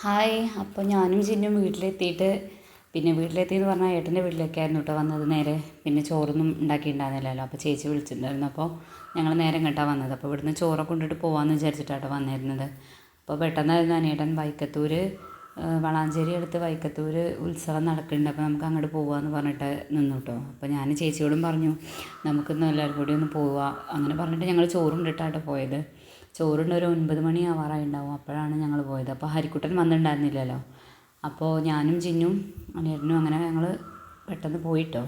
Hi. അപ്പോൾ ഞാനും ചിന്നും വീട്ടിലെത്തിയിട്ട് പിന്നെ വീട്ടിലെത്തിയെന്ന് പറഞ്ഞാൽ ഏട്ടൻ്റെ വീട്ടിലേക്കായിരുന്നു കേട്ടോ വന്നത് നേരെ. പിന്നെ ചോറൊന്നും ഉണ്ടാക്കിയിട്ടുണ്ടായിരുന്നില്ലല്ലോ. അപ്പോൾ ചേച്ചി വിളിച്ചിട്ടുണ്ടായിരുന്നു. അപ്പോൾ ഞങ്ങൾ നേരെ ഇങ്ങോട്ടാണ് വന്നത്. അപ്പോൾ ഇവിടുന്ന് ചോറൊക്കെ കൊണ്ടിട്ട് പോകാമെന്ന് വിചാരിച്ചിട്ടാണ് വന്നിരുന്നത്. അപ്പോൾ പെട്ടെന്നായിരുന്നു അനിയേട്ടൻ വൈക്കത്തൂർ വളാഞ്ചേരി അടുത്ത് വൈക്കത്തൂർ ഉത്സവം നടക്കുന്നുണ്ട്, അപ്പോൾ നമുക്ക് അങ്ങോട്ട് പോകാമെന്ന് പറഞ്ഞിട്ട് നിന്നു കേട്ടോ. അപ്പോൾ ഞാൻ ചേച്ചിയോടും പറഞ്ഞു നമുക്കിന്ന് എല്ലാവരും കൂടി ഒന്ന് പോവുക അങ്ങനെ പറഞ്ഞിട്ട് ഞങ്ങൾ ചോറുണ്ടിട്ടാട്ടോ പോയത്. ചോറുണ്ട് ഒരു 9 മണി ആവാറായിട്ടുണ്ടാവും. അപ്പോഴാണ് ഞങ്ങൾ പോയത്. അപ്പോൾ ഹരിക്കുട്ടൻ വന്നിട്ടുണ്ടായിരുന്നില്ലല്ലോ. അപ്പോൾ ഞാനും ചിന്നും അനിയട്ടനും അങ്ങനെ ഞങ്ങൾ പെട്ടെന്ന് പോയിട്ടോ.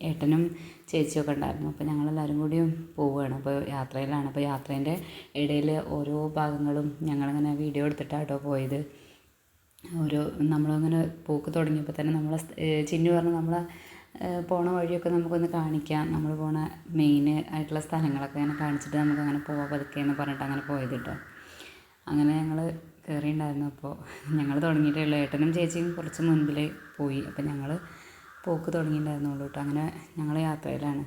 ഏട്ടനും ചേച്ചിയൊക്കെ ഉണ്ടായിരുന്നു. അപ്പോൾ ഞങ്ങളെല്ലാവരും കൂടിയും പോവുകയാണ്. അപ്പോൾ യാത്രയിലാണ്. അപ്പോൾ യാത്രേൻ്റെ ഇടയിൽ ഓരോ ഭാഗങ്ങളും ഞങ്ങളിങ്ങനെ വീഡിയോ എടുത്തിട്ടാട്ടോ പോയത്. ഓരോ നമ്മളങ്ങനെ പോക്ക് തുടങ്ങിയപ്പോൾ തന്നെ നമ്മളെ ചിന്നു പറഞ്ഞു നമ്മളെ പോണ വഴിയൊക്കെ നമുക്കൊന്ന് കാണിക്കാം, നമ്മൾ പോണ മെയിൻ ആയിട്ടുള്ള സ്ഥലങ്ങളൊക്കെ അങ്ങനെ കാണിച്ചിട്ട് നമുക്കങ്ങനെ പോവാം പതുക്കെ എന്ന് പറഞ്ഞിട്ട് അങ്ങനെ പോയത് കേട്ടോ. അങ്ങനെ ഞങ്ങൾ കയറിയിട്ടുണ്ടായിരുന്നു. അപ്പോൾ ഞങ്ങൾ തുടങ്ങിയിട്ടേ ഉള്ളൂ. ഏട്ടനും ചേച്ചിയും കുറച്ച് മുൻപിൽ പോയി. അപ്പോൾ ഞങ്ങൾ പോക്ക് തുടങ്ങിയിട്ടുണ്ടായിരുന്നുള്ളൂ കേട്ടോ. അങ്ങനെ ഞങ്ങൾ യാത്രയിലാണ്.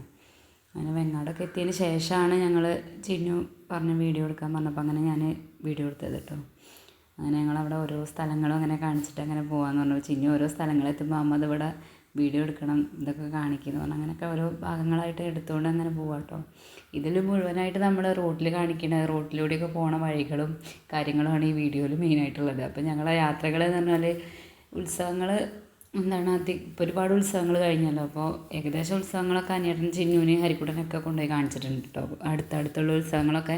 അങ്ങനെ വെങ്ങാടൊക്കെ എത്തിയതിന് ശേഷമാണ് ഞങ്ങൾ ചിന്നു പറഞ്ഞ് വീഡിയോ എടുക്കാൻ പറഞ്ഞപ്പോൾ അങ്ങനെ ഞാൻ വീഡിയോ എടുത്തത് കേട്ടോ. അങ്ങനെ ഞങ്ങളവിടെ ഓരോ സ്ഥലങ്ങളും അങ്ങനെ കാണിച്ചിട്ട് അങ്ങനെ പോകാമെന്ന് പറഞ്ഞു. ചിന്നു ഓരോ സ്ഥലങ്ങളെത്തുമ്പോൾ അമ്മ അതിവിടെ വീഡിയോ എടുക്കണം ഇതൊക്കെ കാണിക്കുന്നു പറഞ്ഞു. അങ്ങനെയൊക്കെ ഓരോ ഭാഗങ്ങളായിട്ട് എടുത്തുകൊണ്ട് അങ്ങനെ പോവാം കേട്ടോ. ഇതിൽ മുഴുവനായിട്ട് നമ്മൾ റോട്ടിൽ കാണിക്കുന്നത് റോട്ടിലൂടെയൊക്കെ പോണ വഴികളും കാര്യങ്ങളുമാണ് ഈ വീഡിയോയിൽ മെയിനായിട്ടുള്ളത്. അപ്പോൾ ഞങ്ങളെ യാത്രകൾ എന്ന് പറഞ്ഞാൽ ഉത്സവങ്ങൾ എന്താണ് ഇപ്പോൾ ഒരുപാട് ഉത്സവങ്ങൾ കഴിഞ്ഞല്ലോ. അപ്പോൾ ഏകദേശം ഉത്സവങ്ങളൊക്കെ അനിയേട്ടൻ ചിന്നുവിനെ ഹരിക്കുട്ടനൊക്കെ കൊണ്ടുപോയി കാണിച്ചിട്ടുണ്ട് കേട്ടോ. അടുത്തടുത്തുള്ള ഉത്സവങ്ങളൊക്കെ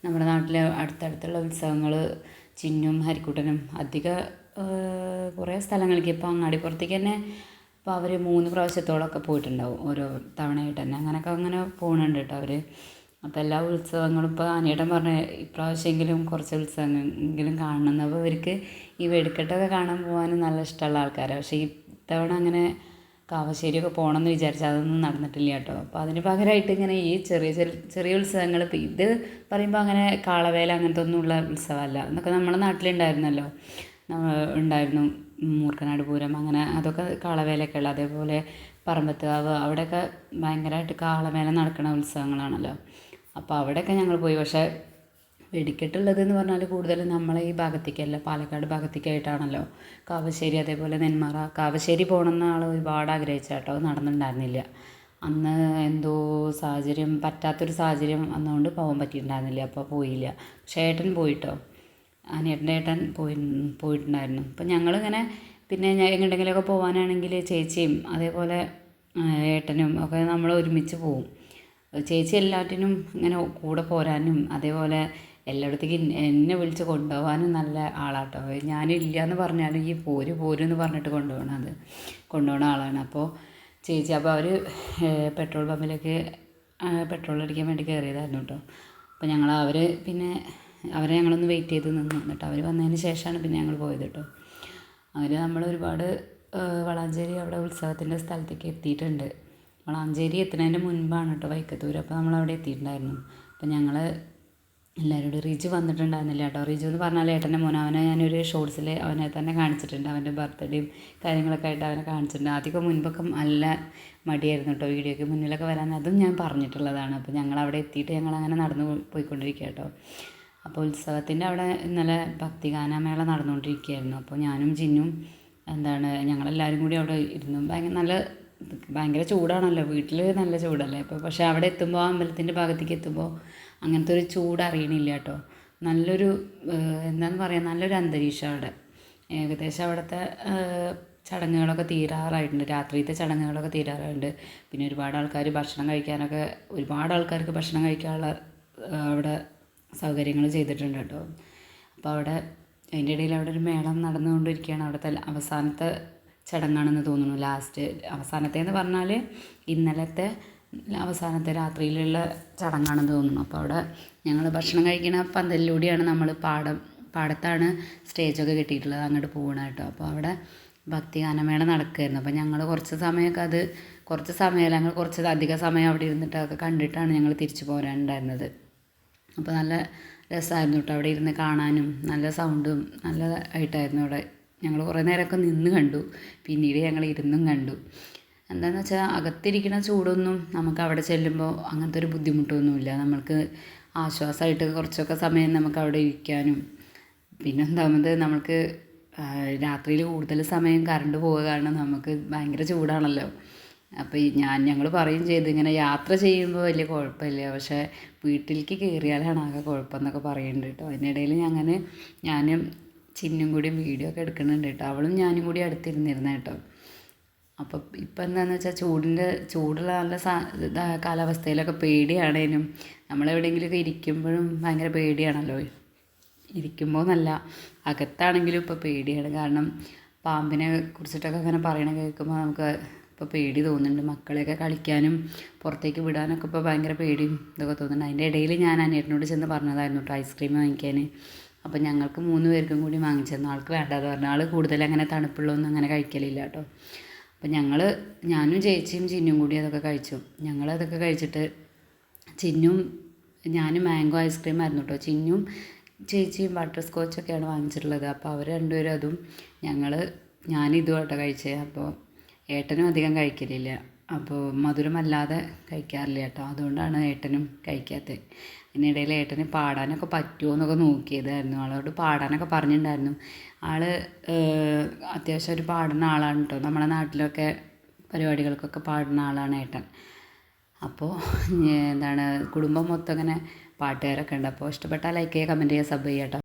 നമ്മുടെ നാട്ടിലെ അടുത്തടുത്തുള്ള ഉത്സവങ്ങൾ ചിന്നും ഹരിക്കുട്ടനും കുറേ സ്ഥലങ്ങൾക്ക് ഇപ്പോൾ അങ്ങാടിപ്പുറത്തേക്ക് തന്നെ ഇപ്പോൾ അവർ 3 പ്രാവശ്യത്തോളമൊക്കെ പോയിട്ടുണ്ടാവും ഓരോ തവണയായിട്ട് തന്നെ. അങ്ങനെയൊക്കെ അങ്ങനെ പോകുന്നുണ്ട് കേട്ടോ അവർ. അപ്പോൾ എല്ലാ ഉത്സവങ്ങളും ഇപ്പോൾ അനിയേട്ടൻ പറഞ്ഞ ഇപ്രാവശ്യമെങ്കിലും കുറച്ച് ഉത്സവങ്ങളെങ്കിലും കാണണം. അപ്പോൾ ഇവർക്ക് ഈ വെടിക്കെട്ടൊക്കെ കാണാൻ പോകാനും നല്ല ഇഷ്ടമുള്ള ആൾക്കാരാണ്. പക്ഷേ ഇത്തവണ അങ്ങനെ കാവശ്ശേരിയൊക്കെ പോകണമെന്ന് വിചാരിച്ചാൽ അതൊന്നും നടന്നിട്ടില്ല കേട്ടോ. അപ്പോൾ അതിന് പകരമായിട്ട് ഇങ്ങനെ ഈ ചെറിയ ചെറിയ ചെറിയ ഉത്സവങ്ങൾ ഇപ്പോൾ ഇത് പറയുമ്പോൾ അങ്ങനെ കാളവേല അങ്ങനത്തെ ഒന്നുമുള്ള ഉത്സവമല്ല. എന്നൊക്കെ നമ്മുടെ നാട്ടിലുണ്ടായിരുന്നല്ലോ, ഉണ്ടായിരുന്നു മൂർക്കനാട് പൂരം അങ്ങനെ അതൊക്കെ കാളവേലയൊക്കെ ഉള്ള. അതേപോലെ പറമ്പത്തുകാവ് അവിടെയൊക്കെ ഭയങ്കരമായിട്ട് കാളവേല നടക്കുന്ന ഉത്സവങ്ങളാണല്ലോ. അപ്പോൾ അവിടെയൊക്കെ ഞങ്ങൾ പോയി. പക്ഷേ വെടിക്കെട്ടുള്ളതെന്ന് പറഞ്ഞാൽ കൂടുതലും നമ്മളെ ഈ ഭാഗത്തേക്കല്ല, പാലക്കാട് ഭാഗത്തേക്കായിട്ടാണല്ലോ. കാവശ്ശേരി അതേപോലെ നെന്മാറ കാവശ്ശേരി പോകണമെന്ന് ആൾ ഒരുപാട് ആഗ്രഹിച്ചാട്ടോ. അത് നടന്നിട്ടുണ്ടായിരുന്നില്ല. അന്ന് എന്തോ സാഹചര്യം പറ്റാത്തൊരു സാഹചര്യം വന്നുകൊണ്ട് പോകാൻ പറ്റിയിട്ടുണ്ടായിരുന്നില്ല. അപ്പോൾ പോയില്ല. പക്ഷേ ഏട്ടൻ പോയിട്ടോ. അനിയേട്ടൻ്റെ ഏട്ടൻ പോയിട്ടുണ്ടായിരുന്നു. അപ്പം ഞങ്ങളിങ്ങനെ പിന്നെ എങ്ങോട്ടെങ്കിലുമൊക്കെ പോകാനാണെങ്കിൽ ചേച്ചിയും അതേപോലെ ഏട്ടനും ഒക്കെ നമ്മൾ ഒരുമിച്ച് പോവും. ചേച്ചി എല്ലാറ്റിനും ഇങ്ങനെ കൂടെ പോരാനും അതേപോലെ എല്ലായിടത്തേക്കും എന്നെ വിളിച്ച് കൊണ്ടുപോകാനും നല്ല ആളാട്ടോ. ഞാനില്ല എന്ന് പറഞ്ഞാലും ഈ പോരെന്ന് പറഞ്ഞിട്ട് കൊണ്ടുപോകണ ആളാണ്. അപ്പോൾ ചേച്ചി അപ്പോൾ അവർ പെട്രോൾ പമ്പിലേക്ക് പെട്രോൾ അടിക്കാൻ വേണ്ടി കയറിയതായിരുന്നു കേട്ടോ. അപ്പോൾ അവരെ ഞങ്ങളൊന്ന് വെയിറ്റ് ചെയ്ത് നിന്നു. എന്നിട്ട് അവർ വന്നതിന് ശേഷമാണ് പിന്നെ ഞങ്ങൾ പോയത് കേട്ടോ. അങ്ങനെ നമ്മൾ ഒരുപാട് വളാഞ്ചേരി അവിടെ ഉത്സവത്തിൻ്റെ സ്ഥലത്തേക്ക് എത്തിയിട്ടുണ്ട്. വളാഞ്ചേരി എത്തുന്നതിൻ്റെ മുൻപാണ് കേട്ടോ വൈക്കത്തൂർ. അപ്പോൾ നമ്മളവിടെ എത്തിയിട്ടുണ്ടായിരുന്നു. അപ്പോൾ ഞങ്ങൾ എല്ലാവരും കൂടി റിജു വന്നിട്ടുണ്ടായിരുന്നില്ല കേട്ടോ. റിജു എന്ന് പറഞ്ഞാൽ ഏട്ടൻ്റെ മോൻ. അവനെ ഞാനൊരു ഷോർട്സിൽ അവനെ തന്നെ കാണിച്ചിട്ടുണ്ട്. അവൻ്റെ ബർത്ത്ഡേയും കാര്യങ്ങളൊക്കെ ആയിട്ട് അവനെ കാണിച്ചിട്ടുണ്ട്. ആദ്യമൊക്കെ മുൻപൊക്കെ നല്ല മടിയായിരുന്നു കേട്ടോ വീഡിയോയ്ക്ക് മുന്നിലൊക്കെ വരാൻ. അതും ഞാൻ പറഞ്ഞിട്ടുള്ളതാണ്. അപ്പോൾ ഞങ്ങളവിടെ എത്തിയിട്ട് ഞങ്ങളങ്ങനെ നടന്നു പോയിക്കൊണ്ടിരിക്കുക കേട്ടോ. അപ്പോൾ ഉത്സവത്തിൻ്റെ അവിടെ ഇന്നലെ ഭക്തിഗാനമേള നടന്നുകൊണ്ടിരിക്കുകയായിരുന്നു. അപ്പോൾ ഞാനും ചിന്നും ഞങ്ങളെല്ലാവരും കൂടി അവിടെ ഇരുന്നു. ഭയങ്കര ചൂടാണല്ലോ, വീട്ടിൽ നല്ല ചൂടല്ലേ ഇപ്പോൾ. പക്ഷേ അവിടെ എത്തുമ്പോൾ അമ്പലത്തിൻ്റെ ഭാഗത്തേക്ക് എത്തുമ്പോൾ അങ്ങനത്തെ ഒരു ചൂട് അറിയണില്ല കേട്ടോ. നല്ലൊരു നല്ലൊരു അന്തരീക്ഷം അവിടെ. ഏകദേശം അവിടുത്തെ ചടങ്ങുകളൊക്കെ തീരാറായിട്ടുണ്ട്. രാത്രിയിലത്തെ ചടങ്ങുകളൊക്കെ തീരാറായിട്ടുണ്ട്. പിന്നെ ഒരുപാട് ആൾക്കാർക്ക് ഭക്ഷണം കഴിക്കാനുള്ള അവിടെ സൗകര്യങ്ങൾ ചെയ്തിട്ടുണ്ട് കേട്ടോ. അപ്പോൾ അതിൻ്റെ ഇടയിൽ അവിടെ ഒരു മേളം നടന്നുകൊണ്ടിരിക്കുകയാണ്. അവിടുത്തെ അവസാനത്തെ ചടങ്ങാണെന്ന് തോന്നുന്നു. അവസാനത്തേന്ന് പറഞ്ഞാൽ ഇന്നലത്തെ അവസാനത്തെ രാത്രിയിലുള്ള ചടങ്ങാണെന്ന് തോന്നുന്നു. അപ്പോൾ അവിടെ ഞങ്ങൾ ഭക്ഷണം കഴിക്കുന്ന പന്തലിലൂടെയാണ് നമ്മൾ പാടത്താണ് സ്റ്റേജൊക്കെ കെട്ടിയിട്ടുള്ളത്, അങ്ങോട്ട് പോകണം കേട്ടോ. അപ്പോൾ അവിടെ ഭക്തിഗാനമേള നടക്കുമായിരുന്നു. അപ്പോൾ ഞങ്ങൾ കുറച്ച് അധിക സമയം അവിടെ ഇരുന്നിട്ട് അതൊക്കെ കണ്ടിട്ടാണ് ഞങ്ങൾ തിരിച്ചു പോരാനുണ്ടായിരുന്നത്. അപ്പോൾ നല്ല രസമായിരുന്നു കേട്ടോ അവിടെ ഇരുന്ന് കാണാനും. നല്ല സൗണ്ടും നല്ലതായിട്ടായിരുന്നു അവിടെ. ഞങ്ങൾ കുറേ നേരമൊക്കെ നിന്ന് കണ്ടു. പിന്നീട് ഞങ്ങൾ ഇരുന്നും കണ്ടു. എന്താണെന്ന് വെച്ചാൽ അകത്തിരിക്കുന്ന ചൂടൊന്നും നമുക്ക് അവിടെ ചെല്ലുമ്പോൾ അങ്ങനത്തെ ഒരു ബുദ്ധിമുട്ടൊന്നുമില്ല. നമ്മൾക്ക് ആശ്വാസമായിട്ട് കുറച്ചൊക്കെ സമയം നമുക്ക് അവിടെ ഇരിക്കാനും പിന്നെ ഒന്നാമത് നമുക്ക് രാത്രിയിൽ കൂടുതൽ സമയം കറണ്ട് പോവുക കാരണം നമുക്ക് ഭയങ്കര ചൂടാണല്ലോ. അപ്പോൾ ഞങ്ങൾ പറയും ചെയ്ത് ഇങ്ങനെ യാത്ര ചെയ്യുമ്പോൾ വലിയ കുഴപ്പമില്ല, പക്ഷേ വീട്ടിലേക്ക് കയറിയാലാണ് ആകെ കുഴപ്പമെന്നൊക്കെ പറയുന്നുണ്ട് കേട്ടോ. അതിനിടയിൽ ഞാനും ചിന്നും കൂടി വീഡിയോ ഒക്കെ എടുക്കുന്നുണ്ട് കേട്ടോ. അവളും ഞാനും കൂടി അടുത്തിരുന്നിരുന്ന കേട്ടോ. അപ്പോൾ ഇപ്പം എന്താണെന്ന് വെച്ചാൽ ചൂടുള്ള നല്ല കാലാവസ്ഥയിലൊക്കെ പേടിയാണേനും നമ്മളെവിടെയെങ്കിലുമൊക്കെ ഇരിക്കുമ്പോഴും ഭയങ്കര പേടിയാണല്ലോ. ഇരിക്കുമ്പോൾ നല്ല അകത്താണെങ്കിലും ഇപ്പോൾ പേടിയാണ്. കാരണം പാമ്പിനെ കുറിച്ചിട്ടൊക്കെ അങ്ങനെ പറയണ കേൾക്കുമ്പോൾ നമുക്ക് ഇപ്പോൾ പേടി തോന്നുന്നുണ്ട്. മക്കളെയൊക്കെ കളിക്കാനും പുറത്തേക്ക് വിടാനൊക്കെ ഇപ്പോൾ ഭയങ്കര പേടിയും ഇതൊക്കെ തോന്നുന്നുണ്ട്. അതിൻ്റെ ഇടയിൽ ഞാൻ അനിയനോട് ചെന്ന് പറഞ്ഞതായിരുന്നു കേട്ടോ ഐസ്ക്രീം വാങ്ങിക്കാൻ. അപ്പോൾ ഞങ്ങൾക്ക് 3 പേർക്കും കൂടി വാങ്ങിച്ചു തന്നു. ആൾക്ക് വേണ്ടാന്ന് പറഞ്ഞു. ആൾ കൂടുതൽ അങ്ങനെ തണുപ്പുള്ളതൊന്നും അങ്ങനെ കഴിക്കലില്ല കേട്ടോ. അപ്പം ഞാനും ചേച്ചിയും ചിന്നും കൂടി അതൊക്കെ കഴിച്ചു. ഞങ്ങളതൊക്കെ കഴിച്ചിട്ട് ഞാനും മാംഗോ ഐസ്ക്രീം ആയിരുന്നു കേട്ടോ. ചിന്നും ചേച്ചിയും ബട്ടർ സ്കോച്ചൊക്കെയാണ് വാങ്ങിച്ചിട്ടുള്ളത്. അപ്പോൾ അവർ രണ്ടുപേരും അതും ഞാനിതും കേട്ടോ കഴിച്ചത്. അപ്പോൾ ഏട്ടനും അധികം കഴിക്കലില്ല, അപ്പോൾ മധുരമല്ലാതെ കഴിക്കാറില്ല കേട്ടോ. അതുകൊണ്ടാണ് ഏട്ടനും കഴിക്കാത്തത്. അതിനിടയിൽ ഏട്ടന് പാടാനൊക്കെ പറ്റുമോ എന്നൊക്കെ നോക്കിയതായിരുന്നു. ആളോട് പാടാനൊക്കെ പറഞ്ഞിട്ടുണ്ടായിരുന്നു. ആൾ അത്യാവശ്യം ഒരു പാടുന്ന ആളാണ് കേട്ടോ. നമ്മുടെ നാട്ടിലൊക്കെ പരിപാടികൾക്കൊക്കെ പാടുന്ന ആളാണ് ഏട്ടൻ. അപ്പോൾ കുടുംബം മൊത്തം ഇങ്ങനെ പാട്ടുകാരൊക്കെ ഉണ്ട്. അപ്പോൾ ഇഷ്ടപ്പെട്ടാൽ ലൈക്ക് ചെയ്യുക, കമൻറ്റ് ചെയ്യുക, സബ് ചെയ്യുക കേട്ടോ.